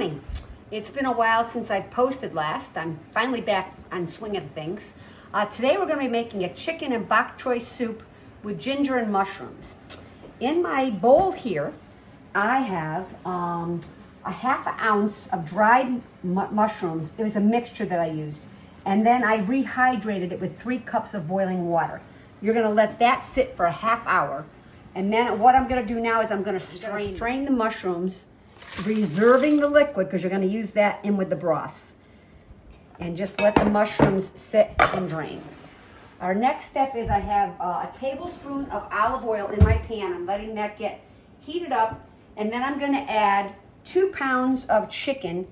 morning. It's been a while since I've posted last. I'm finally back on swing of things. Today we're going to be making a chicken and bok choy soup with ginger and mushrooms. In my bowl here, I have a half an ounce of dried mushrooms. It was a mixture that I used. And then I rehydrated it with 3 cups of boiling water. You're going to let that sit for a half hour. And then what I'm going to do now is I'm going to strain the mushrooms, reserving the liquid because you're going to use that in with the broth. And just let the mushrooms sit and drain. Our next step is I have a tablespoon of olive oil in my pan. I'm letting that get heated up. And then I'm going to add 2 pounds of chicken,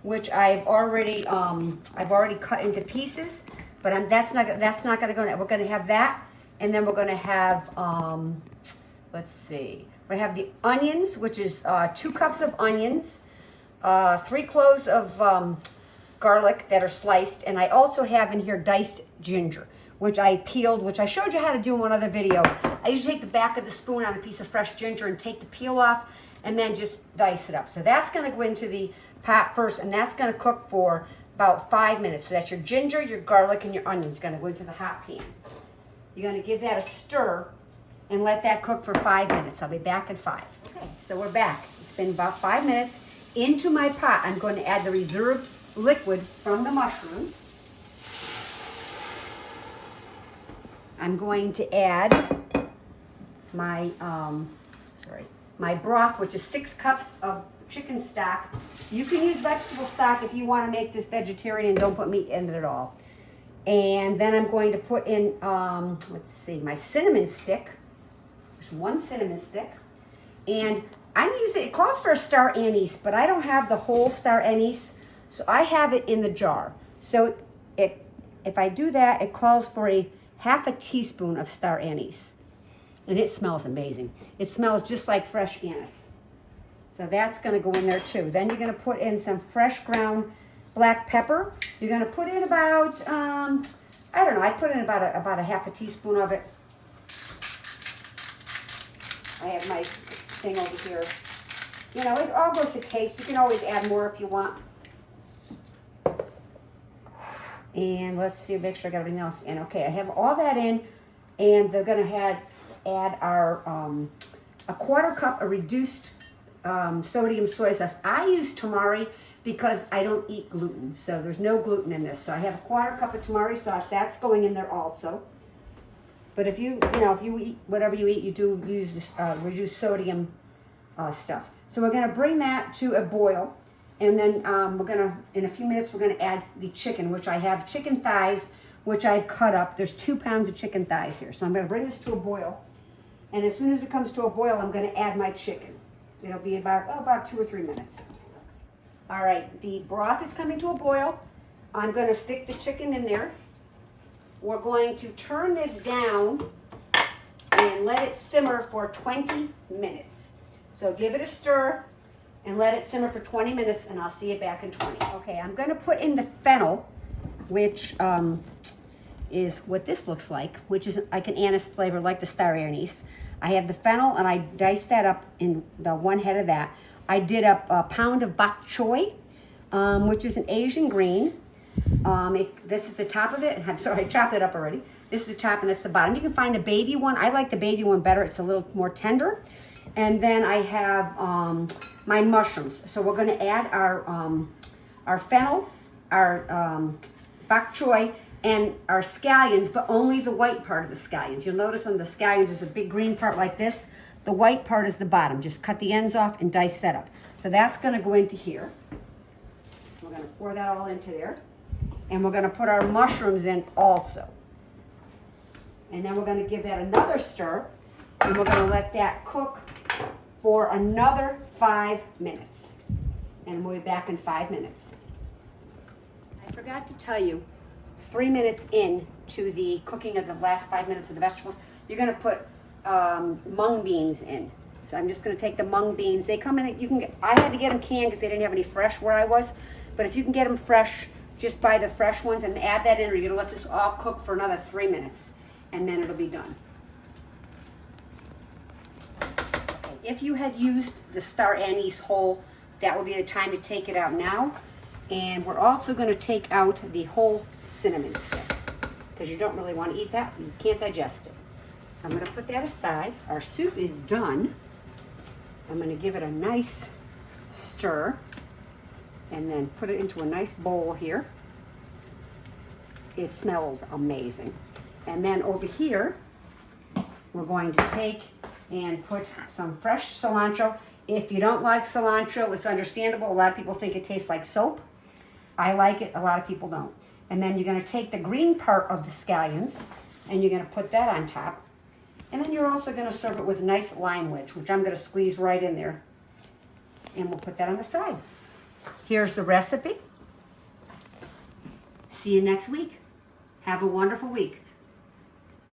which I've already cut into pieces. But that's not going to go in. We're going to have that. And then we're going to have, let's see. We have the onions, which is 2 cups of onions, 3 cloves of garlic that are sliced, and I also have in here diced ginger, which I peeled, which I showed you how to do in one other video. I usually take the back of the spoon on a piece of fresh ginger and take the peel off, and then just dice it up. So that's going to go into the pot first, and that's going to cook for about 5 minutes. So that's your ginger, your garlic, and your onions going to go into the hot pan. You're going to give that a stir and let that cook for 5 minutes. I'll be back in 5. Okay, so we're back. It's been about 5 minutes. Into my pot, I'm going to add the reserved liquid from the mushrooms. I'm going to add my my broth, which is 6 cups of chicken stock. You can use vegetable stock if you want to make this vegetarian and don't put meat in it at all. And then I'm going to put in, let's see, my cinnamon stick. There's 1 cinnamon stick. And I'm using, it calls for a star anise, but I don't have the whole star anise, so I have it in the jar. So if I do that, it calls for a half a teaspoon of star anise. And it smells amazing. It smells just like fresh anise. So that's going to go in there too. Then you're going to put in some fresh ground black pepper. You're going to put in about, I don't know, I put in about a half a teaspoon of it. I have my thing over here. You know, it all goes to taste. You can always add more if you want. And let's see, make sure I got everything else in. Okay, I have all that in, and they're going to add our a 1/4 cup of reduced sodium soy sauce. I use tamari because I don't eat gluten, so there's no gluten in this. So I have a 1/4 cup of tamari sauce. That's going in there also. But if you eat whatever you eat, you do use this reduced sodium stuff. So we're going to bring that to a boil, and then in a few minutes, we're going to add the chicken, which I have chicken thighs, which I've cut up. There's 2 pounds of chicken thighs here. So I'm going to bring this to a boil, and as soon as it comes to a boil, I'm going to add my chicken. It'll be about 2 or 3 minutes. All right, the broth is coming to a boil. I'm going to stick the chicken in there. We're going to turn this down and let it simmer for 20 minutes. So give it a stir and let it simmer for 20 minutes, and I'll see you back in 20. Okay, I'm going to put in the fennel, which is what this looks like, which is like an anise flavor, like the star anise. I have the fennel, and I diced that up in the 1 head of that. I did up a pound of bok choy, which is an Asian green. This is the top of it. I'm sorry, I chopped it up already. This is the top and that's the bottom. You can find the baby one. I like the baby one better. It's a little more tender. And then I have my mushrooms. So we're going to add our fennel, our bok choy, and our scallions, but only the white part of the scallions. You'll notice on the scallions there's a big green part like this. The white part is the bottom. Just cut the ends off and dice that up. So that's going to go into here. We're going to pour that all into there. And we're going to put our mushrooms in also. And then we're going to give that another stir. And we're going to let that cook for another 5 minutes. And we'll be back in 5 minutes. I forgot to tell you, 3 minutes in to the cooking of the last 5 minutes of the vegetables, you're going to put mung beans in. So I'm just going to take the mung beans. They come in, I had to get them canned because they didn't have any fresh where I was. But if you can get them fresh, just buy the fresh ones and add that in, or you're going to let this all cook for another 3 minutes, and then it'll be done. If you had used the star anise whole that will be the time to take it out now. And we're also going to take out the whole cinnamon stick because you don't really want to eat that. You can't digest it. So I'm going to put that aside. Our soup is done. I'm going to give it a nice stir and then put it into a nice bowl here. It smells amazing. And then over here, we're going to take and put some fresh cilantro. If you don't like cilantro, it's understandable. A lot of people think it tastes like soap. I like it, a lot of people don't. And then you're gonna take the green part of the scallions and you're gonna put that on top. And then you're also gonna serve it with a nice lime wedge, which I'm gonna squeeze right in there. And we'll put that on the side. Here's the recipe. See you next week. Have a wonderful week.